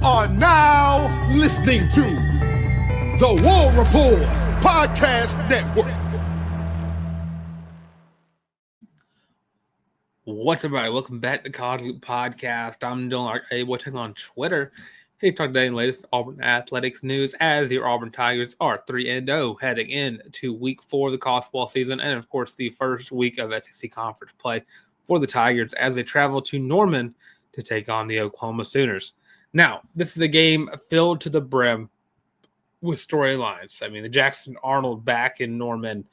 are now listening to the War Report Podcast Network. What's up, everybody? Welcome back to College Loop Podcast. I'm Dylan Larck, watching on Twitter. Hey, talk today in the latest Auburn athletics news as your Auburn Tigers are 3-0 heading into week 4 of the college football season, and of course the first week of SEC conference play for the Tigers as they travel to Norman to take on the Oklahoma Sooners. Now, this is a game filled to the brim with storylines. I mean, the Jackson Arnold back in Norman,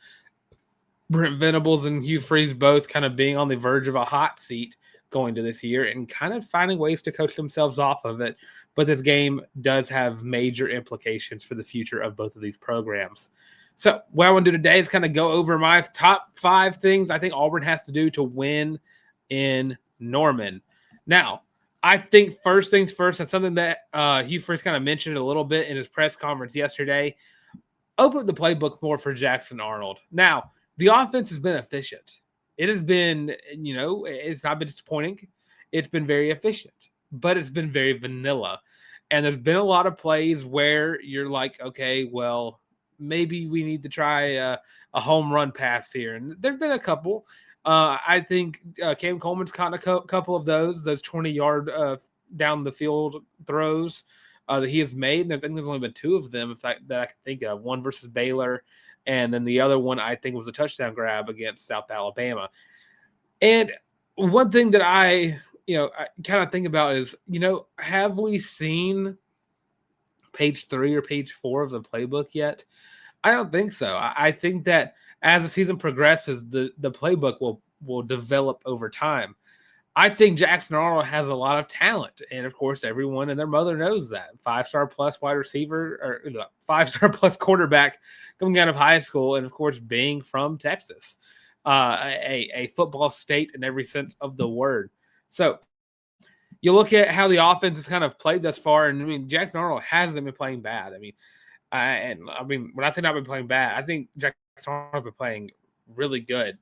Brent Venables and Hugh Freeze both kind of being on the verge of a hot seat going to this year and kind of finding ways to coach themselves off of it. But this game does have major implications for the future of both of these programs. So what I want to do today is kind of go over my top 5 things I think Auburn has to do to win in Norman. Now, I think first things first, and something that Hugh Freeze kind of mentioned a little bit in his press conference yesterday, open up the playbook more for Jackson Arnold. Now, the offense has been efficient. It has been, it's not been disappointing. It's been very efficient, but it's been very vanilla. And there's been a lot of plays where you're like, okay, well, maybe we need to try a home run pass here. And there's been a couple. I think Cam Coleman's caught a couple of those 20-yard down the field throws that he has made. And I think there's only been 2 of them that I can think of. One versus Baylor, and then the other one I think was a touchdown grab against South Alabama. And one thing that I kind of think about is, have we seen page 3 or page 4 of the playbook yet? I don't think so. I think that as the season progresses, the playbook will develop over time. I think Jackson Arnold has a lot of talent, and of course, everyone and their mother knows that. 5-star plus wide receiver, or 5-star plus quarterback coming out of high school, and of course, being from Texas, a football state in every sense of the word. So you look at how the offense has kind of played thus far, and I mean, Jackson Arnold hasn't been playing bad. When I say not been playing bad, I think Jackson Arnold has been playing really good.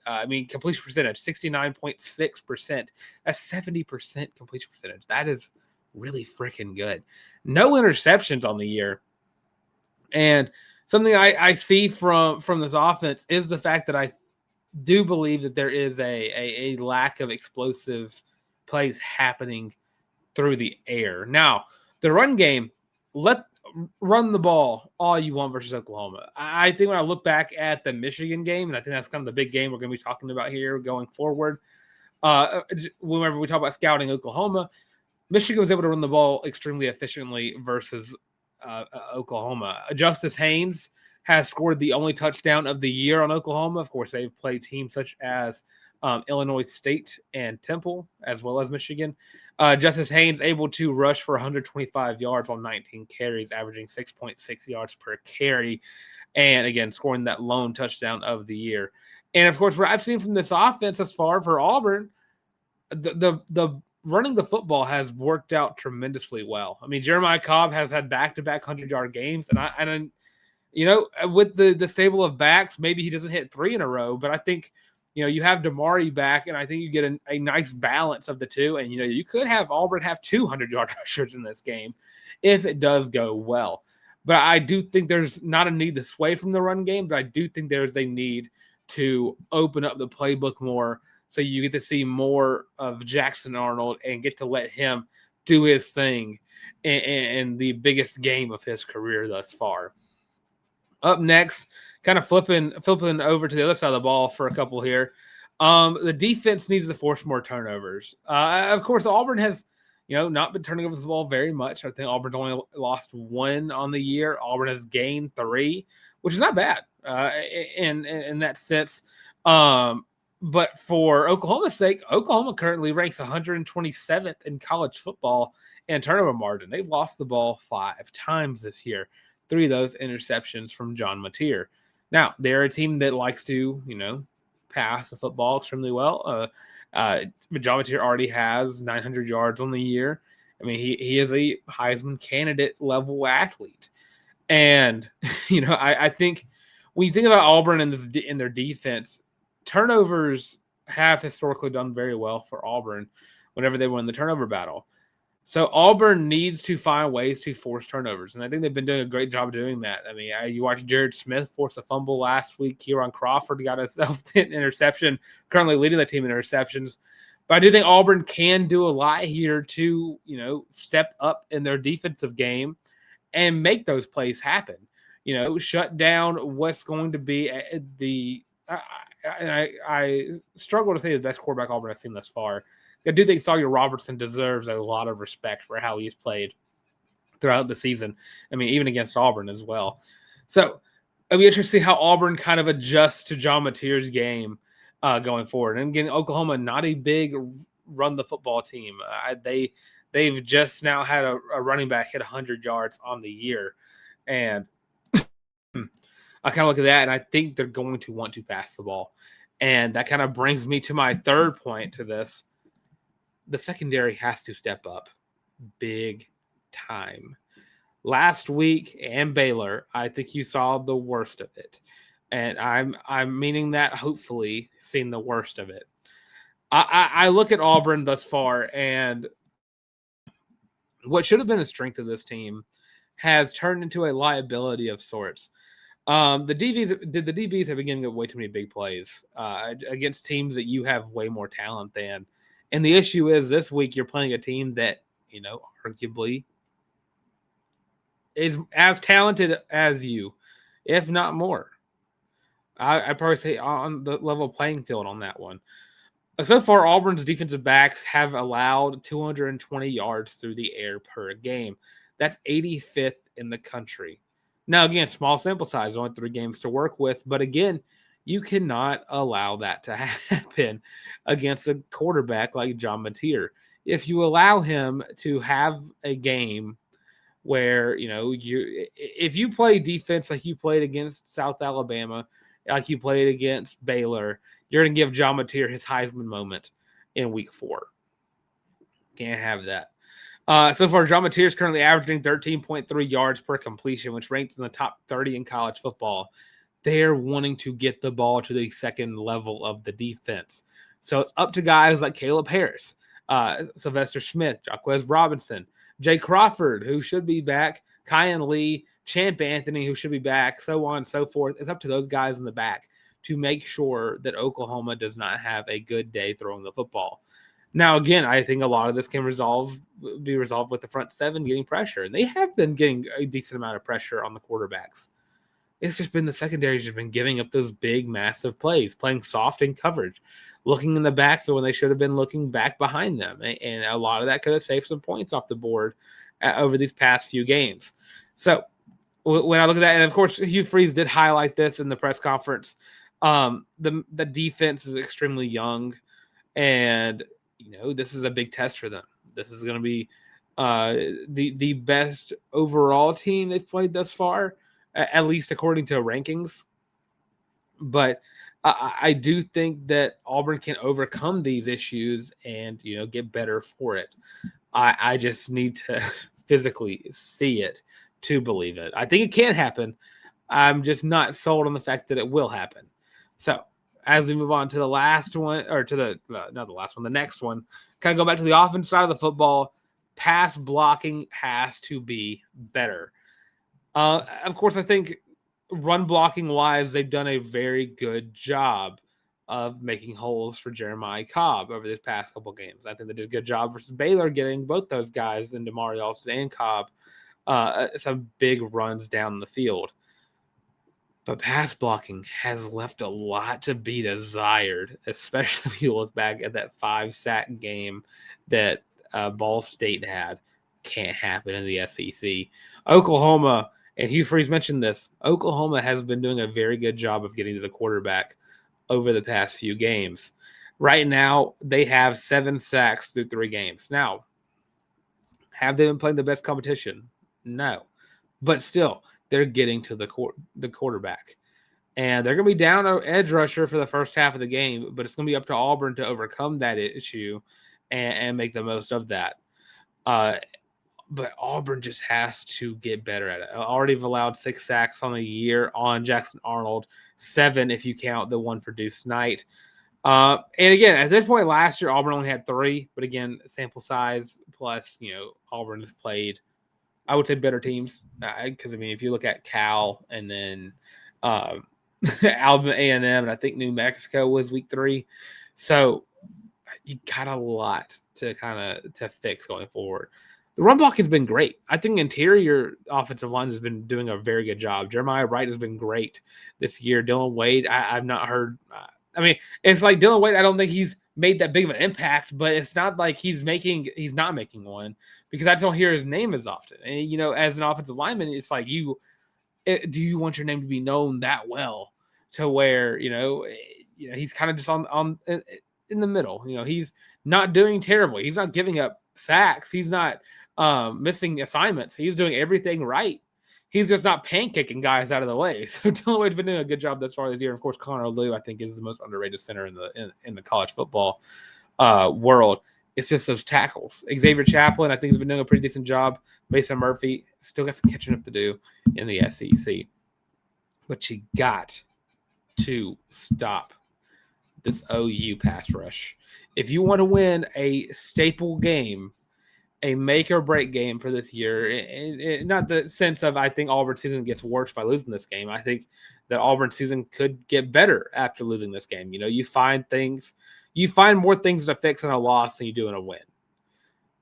Completion percentage, 69.6%. That's 70% completion percentage. That is really freaking good. No interceptions on the year. And something I see from this offense is the fact that I do believe that there is a lack of explosive plays happening through the air. Now, the run game, run the ball all you want versus Oklahoma. I think when I look back at the Michigan game, and I think that's kind of the big game we're going to be talking about here going forward, whenever we talk about scouting Oklahoma, Michigan was able to run the ball extremely efficiently versus Oklahoma. Justice Haynes has scored the only touchdown of the year on Oklahoma. Of course, they've played teams such as Illinois State and Temple, as well as Michigan. Justice Haynes able to rush for 125 yards on 19 carries, averaging 6.6 yards per carry, and again, scoring that lone touchdown of the year. And of course, what I've seen from this offense as far for Auburn, the running the football has worked out tremendously well. I mean, Jeremiah Cobb has had back-to-back 100-yard games, and with the stable of backs, maybe he doesn't hit 3 in a row, but I think you have Damari back, and I think you get a nice balance of the two. And, you could have Auburn have 200-yard rushers in this game if it does go well. But I do think there's not a need to sway from the run game, but I do think there's a need to open up the playbook more so you get to see more of Jackson Arnold and get to let him do his thing in the biggest game of his career thus far. Up next, kind of flipping over to the other side of the ball for a couple here. The defense needs to force more turnovers. Of course, Auburn has, not been turning over the ball very much. I think Auburn's only lost 1 on the year. Auburn has gained 3, which is not bad in that sense. But for Oklahoma's sake, Oklahoma currently ranks 127th in college football in turnover margin. They've lost the ball 5 times this year. 3 of those interceptions from John Mateer. Now, they're a team that likes to, pass the football extremely well. John Mateer already has 900 yards on the year. I mean, he is a Heisman candidate level athlete. And, I think when you think about Auburn in their defense, turnovers have historically done very well for Auburn whenever they win the turnover battle. So Auburn needs to find ways to force turnovers, and I think they've been doing a great job doing that. I mean, you watched Jared Smith force a fumble last week. Kieran Crawford got himself an interception, currently leading the team in interceptions. But I do think Auburn can do a lot here to, step up in their defensive game and make those plays happen. Shut down what's going to be I struggle to say the best quarterback Auburn has seen thus far. I do think Sawyer Robertson deserves a lot of respect for how he's played throughout the season. I mean, even against Auburn as well. So it'll be interesting to see how Auburn kind of adjusts to John Mateer's game going forward. And again, Oklahoma, not a big run the football team. They've just now had a running back hit 100 yards on the year. And I kind of look at that, and I think they're going to want to pass the ball. And that kind of brings me to my third point to this. The secondary has to step up big time. Last week and Baylor, I think you saw the worst of it. And I'm meaning that hopefully seeing the worst of it. I look at Auburn thus far, and what should have been a strength of this team has turned into a liability of sorts. The DBs have been giving way too many big plays against teams that you have way more talent than. And the issue is this week you're playing a team that, arguably is as talented as you, if not more. I'd probably say on the level playing field on that one. So far, Auburn's defensive backs have allowed 220 yards through the air per game. That's 85th in the country. Now, again, small sample size, only 3 games to work with. But again, you cannot allow that to happen against a quarterback like John Mateer. If you allow him to have a game where, if you play defense like you played against South Alabama, like you played against Baylor, you're going to give John Mateer his Heisman moment in week 4. Can't have that. So far, John Mateer is currently averaging 13.3 yards per completion, which ranks in the top 30 in college football. They're wanting to get the ball to the second level of the defense. So it's up to guys like Caleb Harris, Sylvester Smith, Jaquez Robinson, Jay Crawford, who should be back, Kyan Lee, Champ Anthony, who should be back, so on and so forth. It's up to those guys in the back to make sure that Oklahoma does not have a good day throwing the football. Now, again, I think a lot of this can be resolved with the front 7 getting pressure. And they have been getting a decent amount of pressure on the quarterbacks. It's just been the secondary has been giving up those big, massive plays, playing soft in coverage, looking in the backfield when they should have been looking back behind them. And a lot of that could have saved some points off the board over these past few games. So when I look at that, and of course, Hugh Freeze did highlight this in the press conference. The defense is extremely young, and this is a big test for them. This is going to be the best overall team they've played thus far, at least according to rankings. But I do think that Auburn can overcome these issues and get better for it. I just need to physically see it to believe it. I think it can happen. I'm just not sold on the fact that it will happen. So as we move on to the last one, or to not the last one, the next one, kind of go back to the offense side of the football. Pass blocking has to be better. Of course, I think run blocking wise, they've done a very good job of making holes for Jeremiah Cobb over this past couple games. I think they did a good job versus Baylor getting both those guys, into Damari Alston and Cobb, some big runs down the field. But pass blocking has left a lot to be desired, especially if you look back at that 5-sack game that Ball State had. Can't happen in the SEC. Oklahoma, and Hugh Freeze mentioned this, Oklahoma has been doing a very good job of getting to the quarterback over the past few games. Right now, they have 7 sacks through 3 games. Now, have they been playing the best competition? No. But still, they're getting to the quarterback. And they're going to be down an edge rusher for the first half of the game, but it's going to be up to Auburn to overcome that issue and make the most of that. But Auburn just has to get better at it. Already have allowed 6 sacks on the year on Jackson Arnold, 7 if you count the one for Deuce Knight. And again, at this point last year, Auburn only had 3, but again, sample size plus, Auburn has played, I would say, better teams. Because, if you look at Cal and then Alabama A&M, and I think New Mexico was week 3. So you got a lot to to fix going forward. The run block has been great. I think interior offensive line has been doing a very good job. Jeremiah Wright has been great this year. Dylan Wade, I've not heard. It's like Dylan Wade. I don't think he's made that big of an impact, but it's not like he's not making one because I just don't hear his name as often. And as an offensive lineman, it's like do you want your name to be known that well to where he's kind of just on in the middle. He's not doing terrible. He's not giving up sacks. He's not missing assignments. He's doing everything right. He's just not pancaking guys out of the way. So Dylan Wade's been doing a good job thus far this year. Of course, Connor Lew, I think, is the most underrated center in the college football world. It's just those tackles. Xavier Chaplin, I think, has been doing a pretty decent job. Mason Murphy still got some catching up to do in the SEC. But you got to stop this OU pass rush. If you want to win a staple game, a make or break game for this year, not the sense of I think Auburn season gets worse by losing this game. I think that Auburn season could get better after losing this game. You find more things to fix in a loss than you do in a win.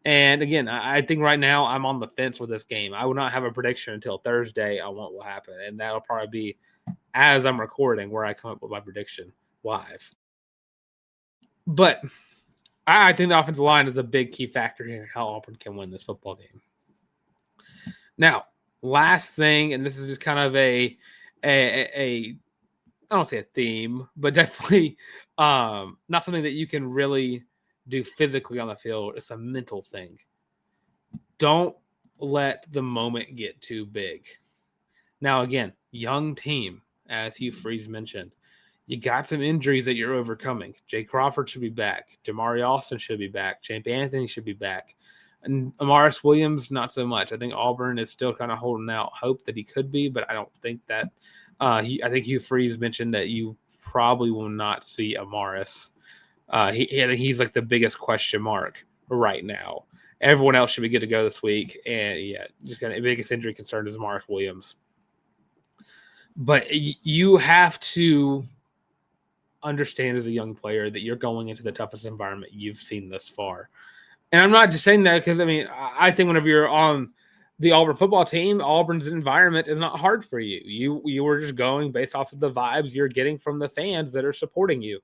And again, I think right now I'm on the fence with this game. I will not have a prediction until Thursday on what will happen. And that'll probably be as I'm recording where I come up with my prediction live. But I think the offensive line is a big key factor here in how Auburn can win this football game. Now, last thing, and this is just kind of a I don't say a theme, but definitely not something that you can really do physically on the field. It's a mental thing. Don't let the moment get too big. Now, again, young team, as Hugh Freeze mentioned. You got some injuries that you're overcoming. Jay Crawford should be back. Jamari Austin should be back. Champ Anthony should be back. And Amaris Williams, not so much. I think Auburn is still kind of holding out hope that he could be, but I don't think that. I think Hugh Freeze mentioned that you probably will not see Amaris. I think he's like the biggest question mark right now. Everyone else should be good to go this week. And just kind of the biggest injury concern is Amaris Williams. But you have to understand as a young player that you're going into the toughest environment you've seen thus far. And I'm not just saying that because, I think whenever you're on the Auburn football team, Auburn's environment is not hard for you. You were just going based off of the vibes you're getting from the fans that are supporting you.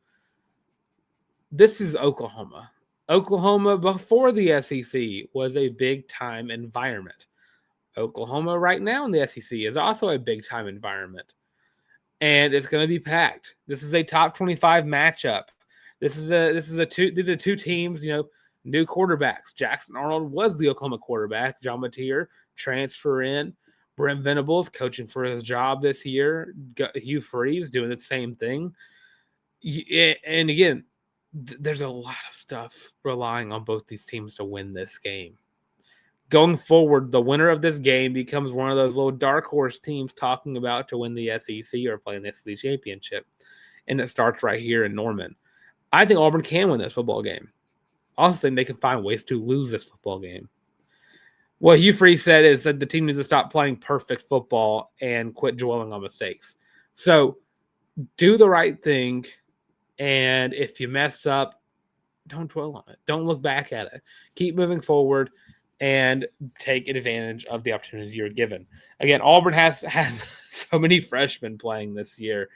This is Oklahoma. Oklahoma before the SEC was a big-time environment. Oklahoma right now in the SEC is also a big-time environment. And it's going to be packed. This is a top 25 matchup. These are two teams, new quarterbacks. Jackson Arnold was the Oklahoma quarterback. John Mateer transfer in. Brent Venables coaching for his job this year. Hugh Freeze doing the same thing. And again, there's a lot of stuff relying on both these teams to win this game. Going forward, the winner of this game becomes one of those little dark horse teams talking about to win the SEC or playing the SEC championship. And it starts right here in Norman. I think Auburn can win this football game. I also think they can find ways to lose this football game. What Hugh Freeze said is that the team needs to stop playing perfect football and quit dwelling on mistakes. So do the right thing. And if you mess up, don't dwell on it. Don't look back at it. Keep moving forward and take advantage of the opportunities you're given. Again, Auburn has so many freshmen playing this year.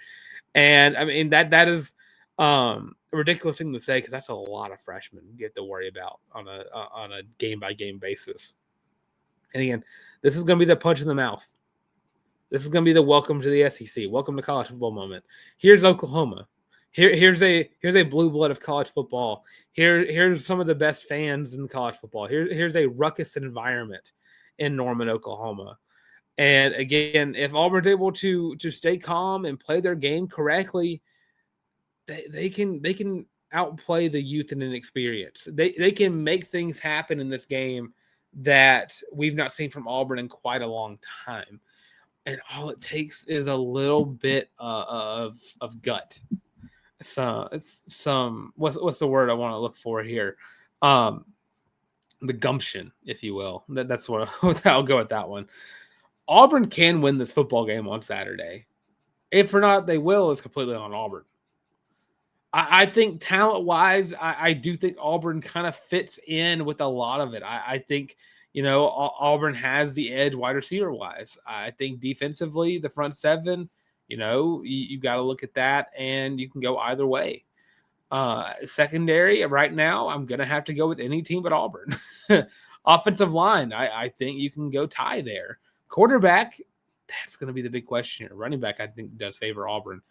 And that is a ridiculous thing to say because that's a lot of freshmen you have to worry about on a game-by-game basis. And again, this is going to be the punch in the mouth. This is going to be the welcome to the SEC, welcome to college football moment. Here's Oklahoma. Here's a blue blood of college football. Here's some of the best fans in college football. Here's a ruckus environment in Norman, Oklahoma. And again, if Auburn's able to stay calm and play their game correctly, they can outplay the youth and inexperience. They can make things happen in this game that we've not seen from Auburn in quite a long time. And all it takes is a little bit of gut. what's the word I want to look for here? The gumption, if you will. That's what I'll go with that one. Auburn can win this football game on Saturday. If or not, they will is completely on Auburn. I think talent-wise, I do think Auburn kind of fits in with a lot of it. I think, Auburn has the edge wide receiver-wise. I think defensively, the front seven, you got to look at that, and you can go either way. Secondary, right now, I'm going to have to go with any team but Auburn. Offensive line, I think you can go tie there. Quarterback, that's going to be the big question here. Running back, I think, does favor Auburn.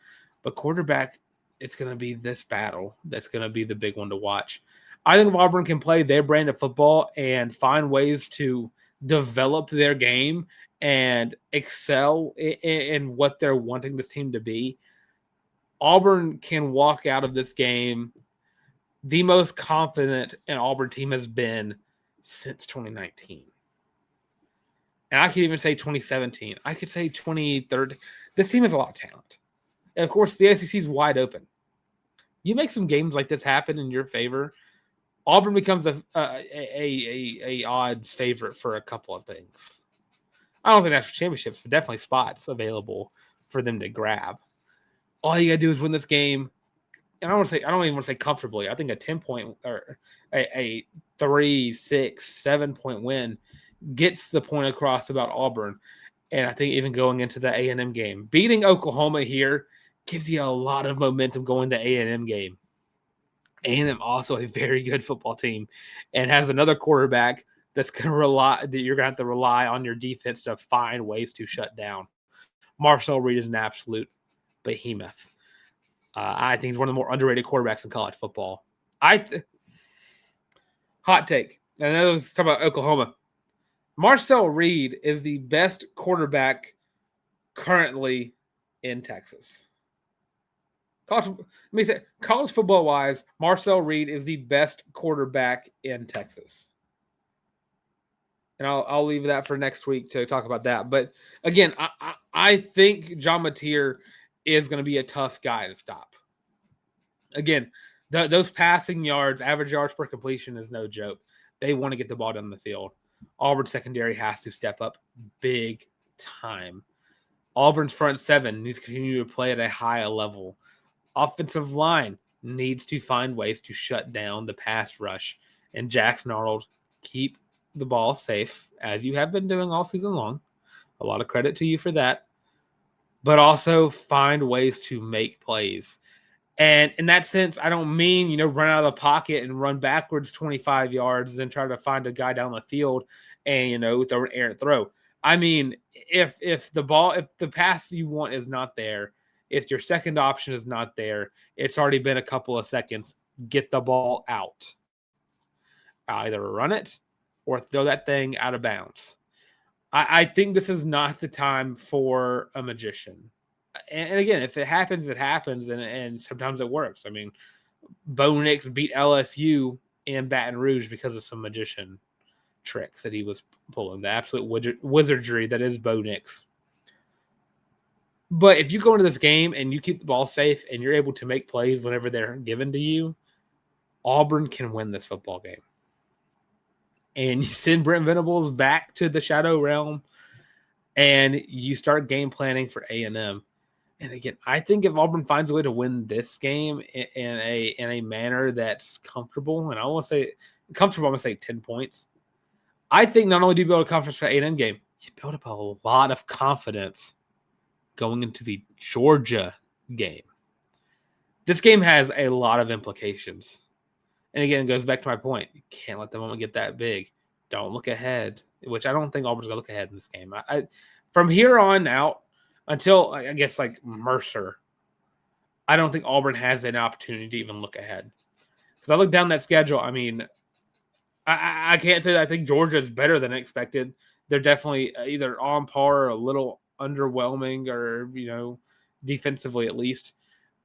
But quarterback, it's going to be this battle that's going to be the big one to watch. I think if Auburn can play their brand of football and find ways to develop their game and excel in what they're wanting this team to be, Auburn can walk out of this game the most confident an Auburn team has been since 2019. And I could even say 2017. I could say 2013. This team has a lot of talent. And of course, the SEC is wide open. You make some games like this happen in your favor, Auburn becomes a odds favorite for a couple of things. I don't think national championships, but definitely spots available for them to grab. All you gotta do is win this game. And I don't even want to say comfortably. I think a 10-point or a 3, 6, 7-point win gets the point across about Auburn. And I think even going into the A&M game, beating Oklahoma here gives you a lot of momentum going to A&M game. A&M also a very good football team and has another quarterback that you're gonna have to rely on your defense to find ways to shut down. Marcel Reed is an absolute behemoth. I think he's one of the more underrated quarterbacks in college football. Hot take. And then let's talk about Oklahoma. Marcel Reed is the best quarterback currently in Texas. College football wise, Marcel Reed is the best quarterback in Texas. And I'll leave that for next week to talk about that. But again, I think John Mateer is going to be a tough guy to stop. Again, those passing yards, average yards per completion is no joke. They want to get the ball down the field. Auburn secondary has to step up big time. Auburn's front seven needs to continue to play at a high level. Offensive line needs to find ways to shut down the pass rush. And Jackson Arnold, keep the ball safe, as you have been doing all season long. A lot of credit to you for that. But also find ways to make plays. And in that sense, I don't mean, run out of the pocket and run backwards 25 yards and try to find a guy down the field and, throw an errant throw. I mean, if the pass you want is not there, if your second option is not there, it's already been a couple of seconds, get the ball out. Either run it or throw that thing out of bounds. I think this is not the time for a magician. And again, if it happens, it happens, and sometimes it works. I mean, Bo Nix beat LSU in Baton Rouge because of some magician tricks that he was pulling, the absolute wizardry that is Bo Nix. But if you go into this game and you keep the ball safe and you're able to make plays whenever they're given to you, Auburn can win this football game. And you send Brent Venables back to the shadow realm and you start game planning for A&M. And again, I think if Auburn finds a way to win this game in a manner that's comfortable, and I want to say comfortable, I'm going to say 10 points. I think not only do you build a confidence for A&M game, you build up a lot of confidence going into the Georgia game. This game has a lot of implications. And again, it goes back to my point. You can't let the moment get that big. Don't look ahead, which I don't think Auburn's going to look ahead in this game. From here on out, until, I guess, like Mercer, I don't think Auburn has an opportunity to even look ahead. Because I look down that schedule, I mean, I can't say that I think Georgia is better than expected. They're definitely either on par or a little underwhelming or, defensively at least.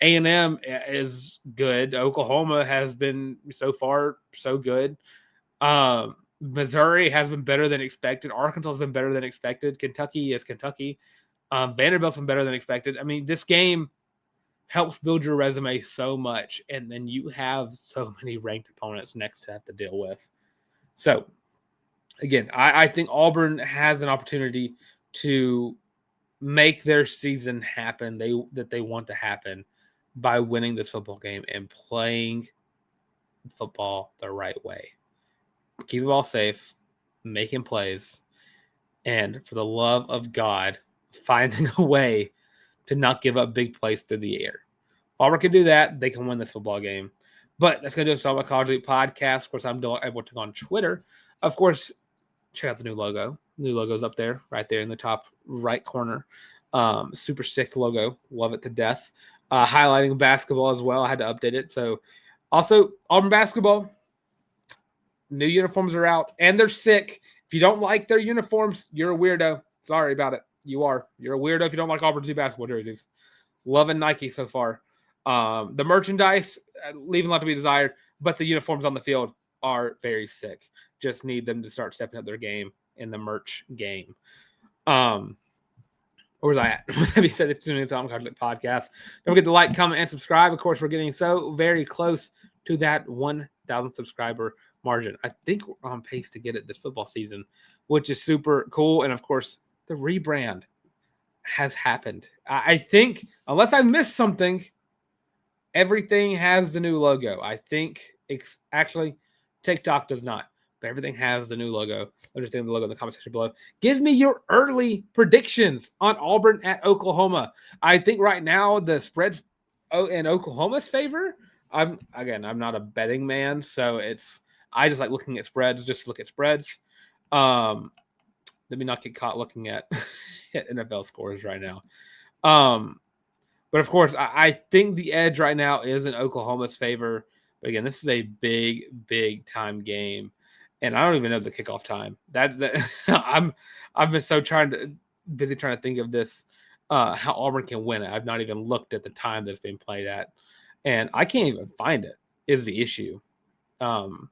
A&M is good. Oklahoma has been so far so good. Missouri has been better than expected. Arkansas has been better than expected. Kentucky is Kentucky. Vanderbilt's been better than expected. I mean, this game, helps build your resume so much, and then you have so many ranked opponents next to have to deal with. So, again, I think Auburn has an opportunity to make their season happen that they want to happen by winning this football game and playing football the right way. Keep the ball safe, making plays, and for the love of God, finding a way to not give up big plays through the air. Auburn can do that. They can win this football game. But that's going to do it for my College League podcast. Of course, I'm Dylan Edwards on Twitter. Of course, check out the new logo. New logo's up there, right there in the top right corner. Super sick logo. Love it to death. Highlighting basketball as well. I had to update it. So, also, Auburn basketball, new uniforms are out, and they're sick. If you don't like their uniforms, you're a weirdo. Sorry about it. You're a weirdo if you don't like Auburn's new basketball jerseys. Loving Nike so far. The merchandise, leaving a lot to be desired, but the uniforms on the field are very sick. Just need them to start stepping up their game in the merch game. Where was I at? With that being said, it's tuning into the College League podcast. Don't forget to like, comment, and subscribe. Of course, we're getting so very close to that 1,000 subscriber margin. I think we're on pace to get it this football season, which is super cool. And of course, the rebrand has happened. I think, unless I missed something, everything has the new logo. I think it's actually TikTok does not, but everything has the new logo. Understand the logo in the comment section below. Give me your early predictions on Auburn at Oklahoma. I think right now the spread's in Oklahoma's favor. I'm not a betting man, so I just like looking at spreads. Just look at spreads. Let me not get caught looking at NFL scores right now. But of course, I think the edge right now is in Oklahoma's favor. But again, this is a big time game, and I don't even know the kickoff time. I've been so busy trying to think of this, how Auburn can win it. I've not even looked at the time that's being played at, and I can't even find it. Is the issue? Does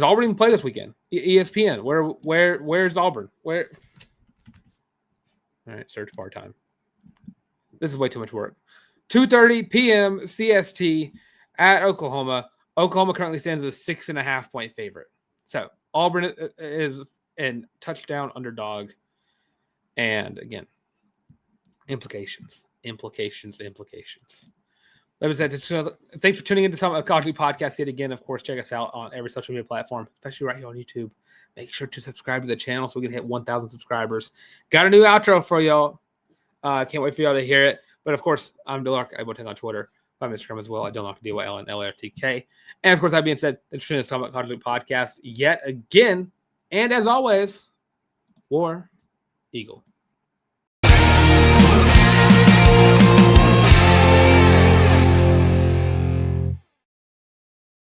Auburn even play this weekend? ESPN. Where's Auburn? Where? All right, search bar time. This is way too much work. 2:30 p.m. CST at Oklahoma. Oklahoma currently stands as a 6.5 point favorite. So Auburn is a touchdown underdog. And again, implications. Thanks for tuning into some College League podcast yet again. Of course, check us out on every social media platform, especially right here on YouTube. Make sure to subscribe to the channel so we can hit 1,000 subscribers. Got a new outro for y'all. Can't wait for y'all to hear it. But of course, I'm Larck. I will take on Twitter. I'm on Instagram as well. I don't like DYLNLARTK. And of course, that being said, thanks for tuning into the College League podcast yet again. And as always, War Eagle.